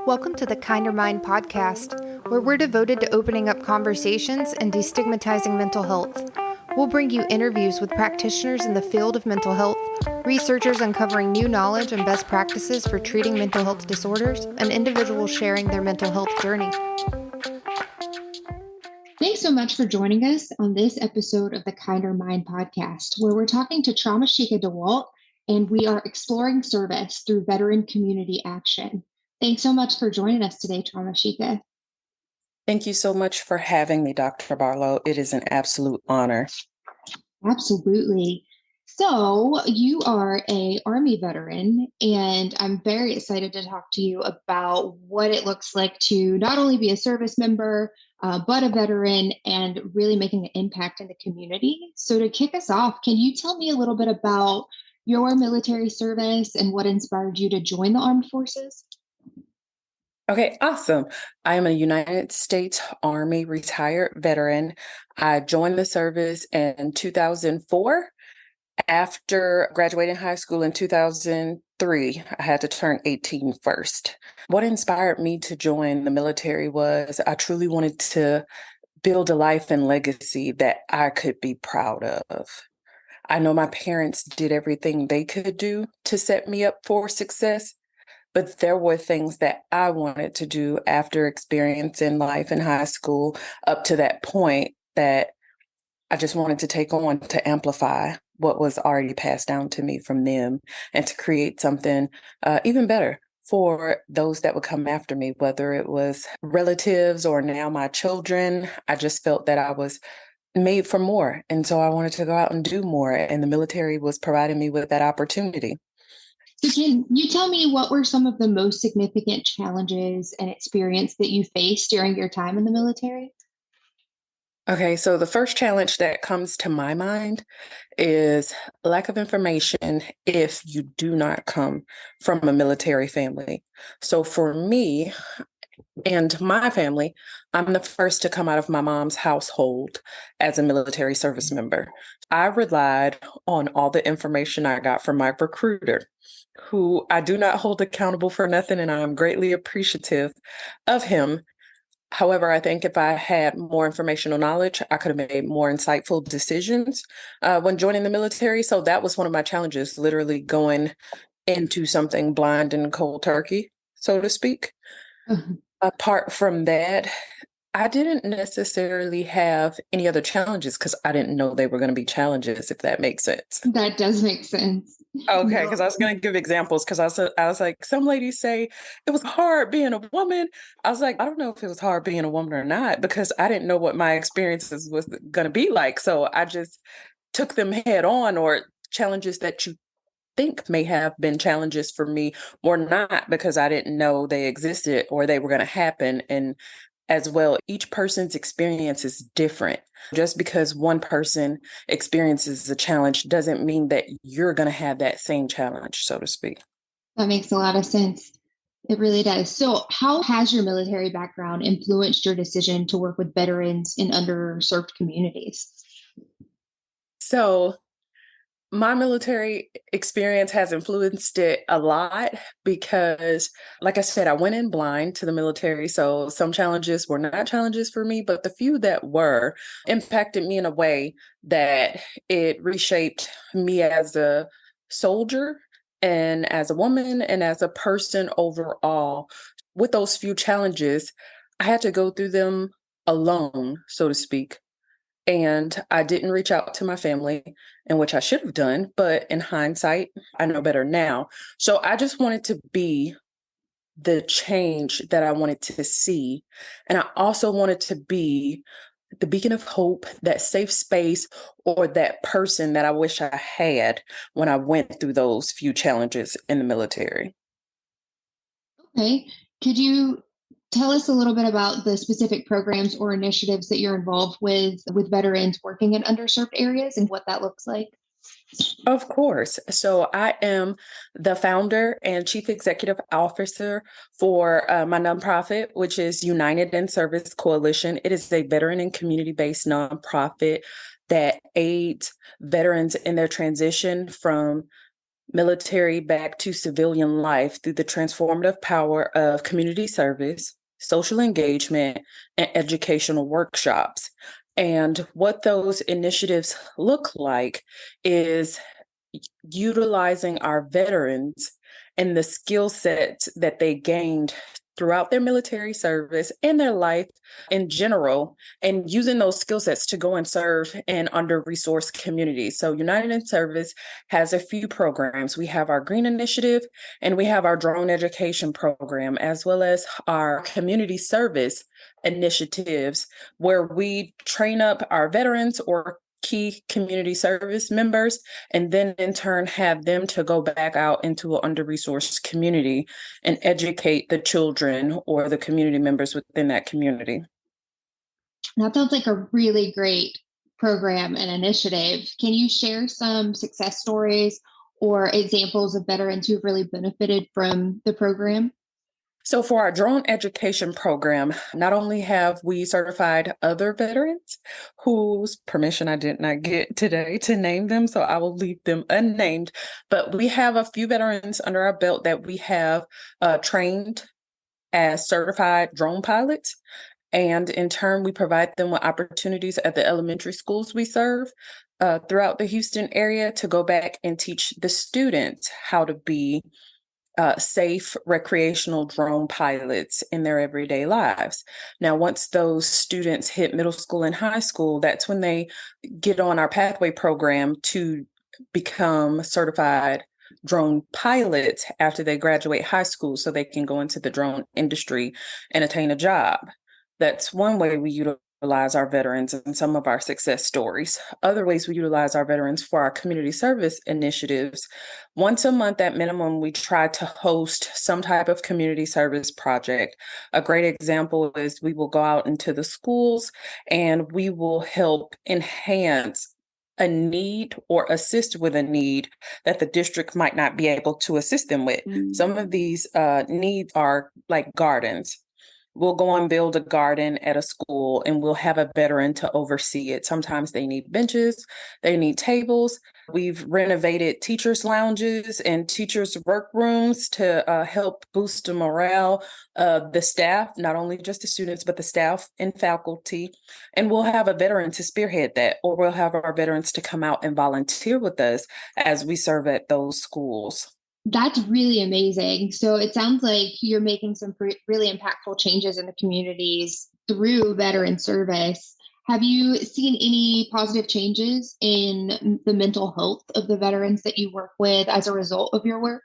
Welcome to the Kinder Mind podcast, where we're devoted to opening up conversations and destigmatizing mental health. We'll bring you interviews with practitioners in the field of mental health, researchers uncovering new knowledge and best practices for treating mental health disorders, and individuals sharing their mental health journey. Thanks so much for joining us on this episode of the Kinder Mind podcast, where we're talking to Tramashika DeWalt, and we are exploring service through veteran community action. Thanks so much for joining us today, Tramashika. Thank you so much for having me, Dr. Barlow. It is an absolute honor. Absolutely. So you are an Army veteran, and I'm very excited to talk to you about what it looks like to not only be a service member, but a veteran and really making an impact in the community. So to kick us off, can you tell me a little bit about your military service and what inspired you to join the armed forces? Okay, awesome. I am a United States Army retired veteran. I joined the service in 2004. After graduating high school in 2003, I had to turn 18 first. What inspired me to join the military was I truly wanted to build a life and legacy that I could be proud of. I know my parents did everything they could do to set me up for success, but there were things that I wanted to do after experiencing life in high school up to that point that I just wanted to take on to amplify what was already passed down to me from them and to create something even better for those that would come after me, whether it was relatives or now my children. I just felt that I was made for more. And so I wanted to go out and do more. And the military was providing me with that opportunity. So can you tell me what were some of the most significant challenges and experience that you faced during your time in the military? Okay, so the first challenge that comes to my mind is lack of information if you do not come from a military family. So for me and my family, I'm the first to come out of my mom's household as a military service member. I relied on all the information I got from my recruiter, who I do not hold accountable for nothing, and I am greatly appreciative of him. However, I think if I had more informational knowledge, I could have made more insightful decisions when joining the military. So that was one of my challenges, literally going into something blind and cold turkey, so to speak. Mhm. Apart from that, I didn't necessarily have any other challenges because I didn't know they were going to be challenges, if that makes sense. That does make sense. Okay, No. because I was going to give examples because I was like, some ladies say it was hard being a woman. I was like, I don't know if it was hard being a woman or not because I didn't know what my experiences was going to be like. So I just took them head on, or challenges that you think may have been challenges for me or not because I didn't know they existed or they were going to happen. And as well, each person's experience is different. Just because one person experiences a challenge doesn't mean that you're going to have that same challenge, so to speak. That makes a lot of sense. It really does. So, how has your military background influenced your decision to work with veterans in underserved communities? So, my military experience has influenced it a lot because, like I said, I went in blind to the military. So some challenges were not challenges for me, but the few that were impacted me in a way that it reshaped me as a soldier and as a woman and as a person overall. With those few challenges, I had to go through them alone, so to speak. And I didn't reach out to my family, in which I should have done. But in hindsight, I know better now. So I just wanted to be the change that I wanted to see. And I also wanted to be the beacon of hope, that safe space, or that person that I wish I had when I went through those few challenges in the military. Okay. Could you tell us a little bit about the specific programs or initiatives that you're involved with veterans working in underserved areas and what that looks like? Of course. So I am the founder and chief executive officer for my nonprofit, which is United in Service Coalition. It is a veteran and community-based nonprofit that aids veterans in their transition from military back to civilian life through the transformative power of community service, social engagement, and educational workshops. And what those initiatives look like is utilizing our veterans and the skill sets that they gained throughout their military service and their life in general, and using those skill sets to go and serve in under-resourced communities. So United in Service has a few programs. We have our Green Initiative and we have our Drone Education Program, as well as our community service initiatives where we train up our veterans or key community service members, and then in turn have them to go back out into an under-resourced community and educate the children or the community members within that community. That sounds like a really great program and initiative. Can you share some success stories or examples of veterans who've really benefited from the program? So for our drone education program, not only have we certified other veterans whose permission I did not get today to name them, so I will leave them unnamed, but we have a few veterans under our belt that we have trained as certified drone pilots. And in turn, we provide them with opportunities at the elementary schools we serve throughout the Houston area to go back and teach the students how to be safe recreational drone pilots in their everyday lives. Now, once those students hit middle school and high school, that's when they get on our pathway program to become certified drone pilots after they graduate high school so they can go into the drone industry and attain a job. That's one way we utilize our veterans and some of our success stories. Other ways we utilize our veterans for our community service initiatives. Once a month at minimum, we try to host some type of community service project. A great example is we will go out into the schools and we will help enhance a need or assist with a need that the district might not be able to assist them with. Some of these needs are like gardens. We'll go and build a garden at a school and we'll have a veteran to oversee it. Sometimes they need benches, they need tables. We've renovated teachers' lounges and teachers' workrooms to help boost the morale of the staff, not only just the students, but the staff and faculty. And we'll have a veteran to spearhead that, or we'll have our veterans to come out and volunteer with us as we serve at those schools. That's really amazing. So it sounds like you're making some really impactful changes in the communities through veteran service. Have you seen any positive changes in the mental health of the veterans that you work with as a result of your work?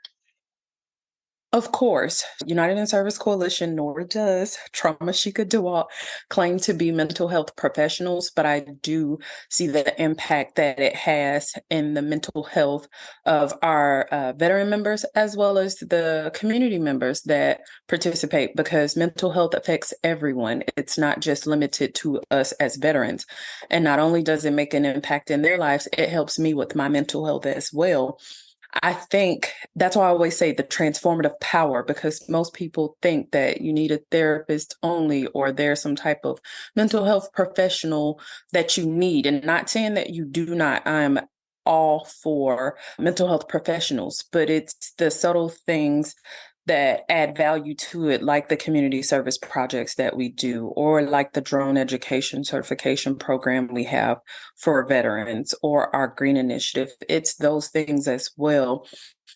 Of course, United in Service Coalition, nor does Tramashika DeWalt claim to be mental health professionals, but I do see the impact that it has in the mental health of our veteran members, as well as the community members that participate, because mental health affects everyone. It's not just limited to us as veterans. And not only does it make an impact in their lives, it helps me with my mental health as well. I think that's why I always say the transformative power, because most people think that you need a therapist only, or there's some type of mental health professional that you need. And not saying that you do not. I'm all for mental health professionals, but it's the subtle things that add value to it, like the community service projects that we do, or like the drone education certification program we have for veterans, or our Green Initiative. It's those things as well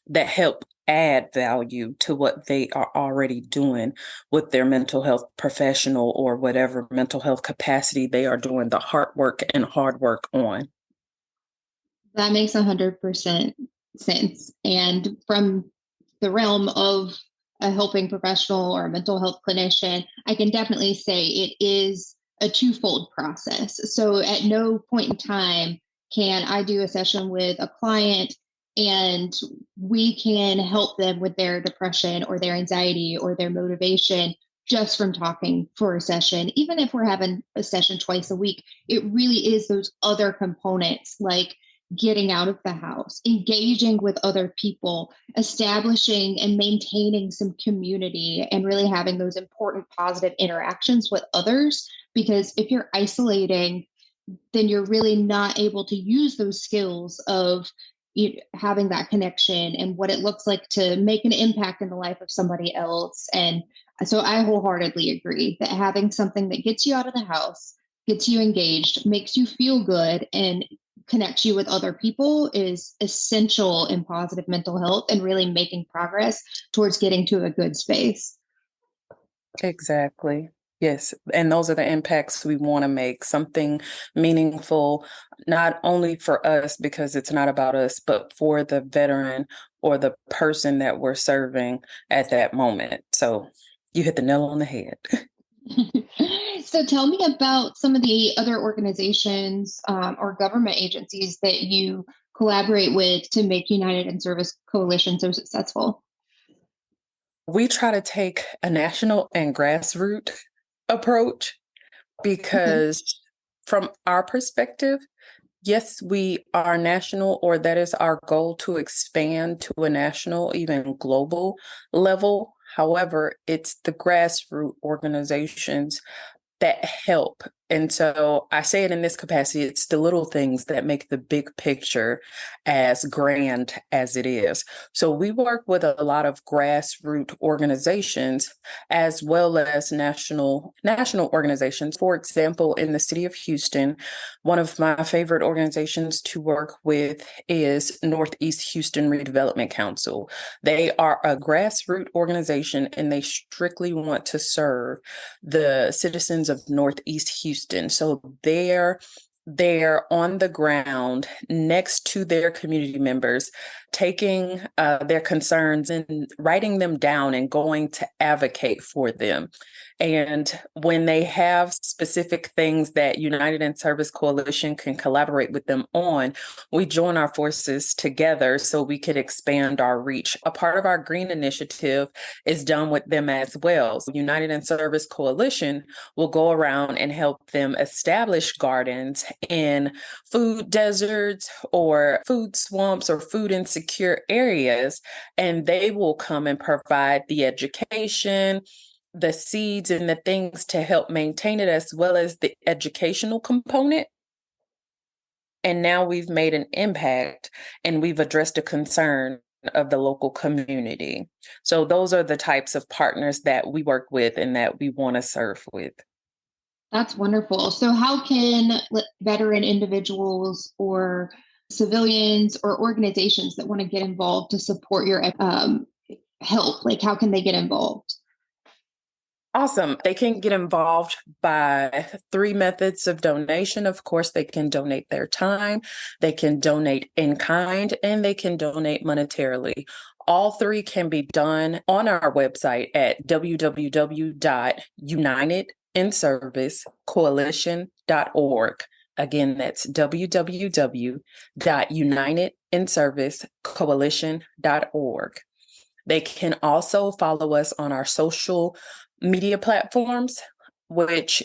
that help add value to what they are already doing with their mental health professional or whatever mental health capacity they are doing the hard work on. That makes 100% sense. And from the realm of a helping professional or a mental health clinician, I can definitely say it is a twofold process. So at no point in time can I do a session with a client and we can help them with their depression or their anxiety or their motivation just from talking for a session. Even if we're having a session twice a week, it really is those other components like getting out of the house, engaging with other people, establishing and maintaining some community, and really having those important positive interactions with others. Because if you're isolating, then you're really not able to use those skills of having that connection and what it looks like to make an impact in the life of somebody else. And so I wholeheartedly agree that having something that gets you out of the house, gets you engaged, makes you feel good, and connects you with other people is essential in positive mental health and really making progress towards getting to a good space. Exactly. Yes. And those are the impacts we want to make, something meaningful, not only for us, because it's not about us, but for the veteran or the person that we're serving at that moment. So you hit the nail on the head. So tell me about some of the other organizations or government agencies that you collaborate with to make United in Service Coalition so successful. We try to take a national and grassroots approach Okay. because, from our perspective, yes, we are national, or that is our goal, to expand to a national, even global level. However, it's the grassroots organizations that help. And so I say it in this capacity, it's the little things that make the big picture as grand as it is. So we work with a lot of grassroots organizations as well as national organizations. For example, in the city of Houston, one of my favorite organizations to work with is Northeast Houston Redevelopment Council. They are a grassroots organization and they strictly want to serve the citizens of Northeast Houston. So they're on the ground next to their community members, taking their concerns and writing them down and going to advocate for them. And when they have specific things that United in Service Coalition can collaborate with them on, we join our forces together so we could expand our reach. A part of our green initiative is done with them as well. So United in Service Coalition will go around and help them establish gardens in food deserts or food swamps or food insecure areas, and they will come and provide the education, the seeds, and the things to help maintain it, as well as the educational component. And now we've made an impact and we've addressed a concern of the local community. So those are the types of partners that we work with and that we want to serve with. That's wonderful. So, how can veteran individuals or civilians or organizations that want to get involved to support your help? Like, how can they get involved? Awesome. They can get involved by three methods of donation. Of course, they can donate their time, they can donate in kind, and they can donate monetarily. All three can be done on our website at www.unitedinservicecoalition.org. Again, that's www.unitedinservicecoalition.org. They can also follow us on our social media platforms, which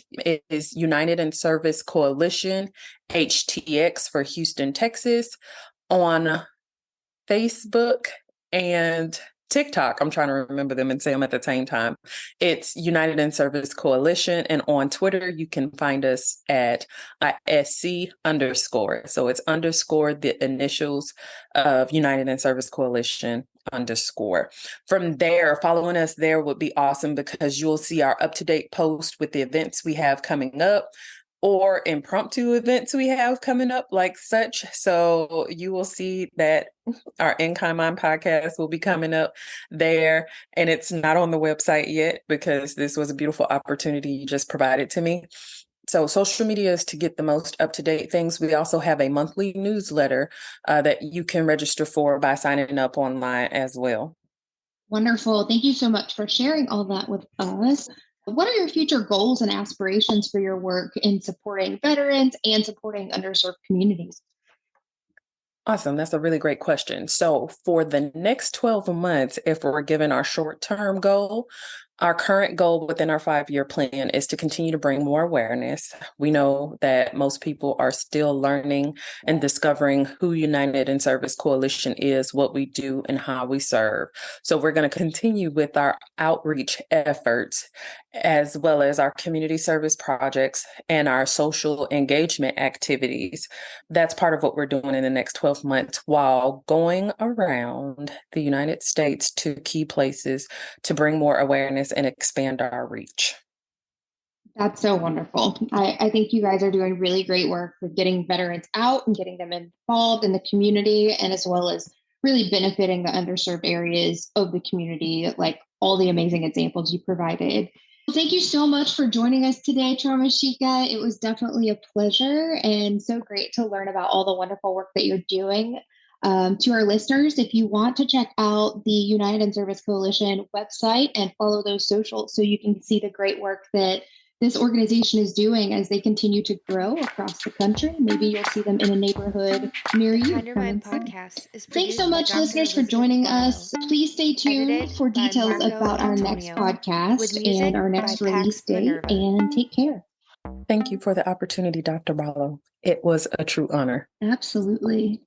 is United in Service Coalition, HTX for Houston, Texas, on Facebook and TikTok. I'm trying to remember them and say them at the same time. It's United in Service Coalition. And on Twitter, you can find us at SC underscore. So it's underscore the initials of United in Service Coalition underscore. From there, following us there would be awesome because you'll see our up-to-date post with the events we have coming up or impromptu events we have coming up like such. So you will see that our In Kind Mind podcast will be coming up there, and it's not on the website yet because this was a beautiful opportunity you just provided to me. So social media is to get the most up-to-date things. We also have a monthly newsletter that you can register for by signing up online as well. Wonderful. Thank you so much for sharing all that with us. What are your future goals and aspirations for your work in supporting veterans and supporting underserved communities? Awesome. That's a really great question. So for the next 12 months, if we're given our short-term goal, Our current goal within our 5-year plan is to continue to bring more awareness. We know that most people are still learning and discovering who United in Service Coalition is, what we do, and how we serve. So we're going to continue with our outreach efforts, as well as our community service projects and our social engagement activities. That's part of what we're doing in the next 12 months while going around the United States to key places to bring more awareness and expand our reach. That's so wonderful. I think you guys are doing really great work with getting veterans out and getting them involved in the community, and as well as really benefiting the underserved areas of the community, like all the amazing examples you provided. Thank you so much for joining us today, Tramashika. It was definitely a pleasure and so great to learn about all the wonderful work that you're doing. To our listeners, if you want to check out the United in Service Coalition website and follow those socials so you can see the great work that this organization is doing as they continue to grow across the country. Maybe you'll see them in a neighborhood near The you. Kinder Mind podcast is Thanks produced so by much, Dr. listeners, for Elizabeth joining Barlow. us. Please stay tuned Edited for by details Marco about our next Antonio, with podcast music and our by next release Pax date. Minerva. And take care. Thank you for the opportunity, Dr. Barlow. It was a true honor. Absolutely.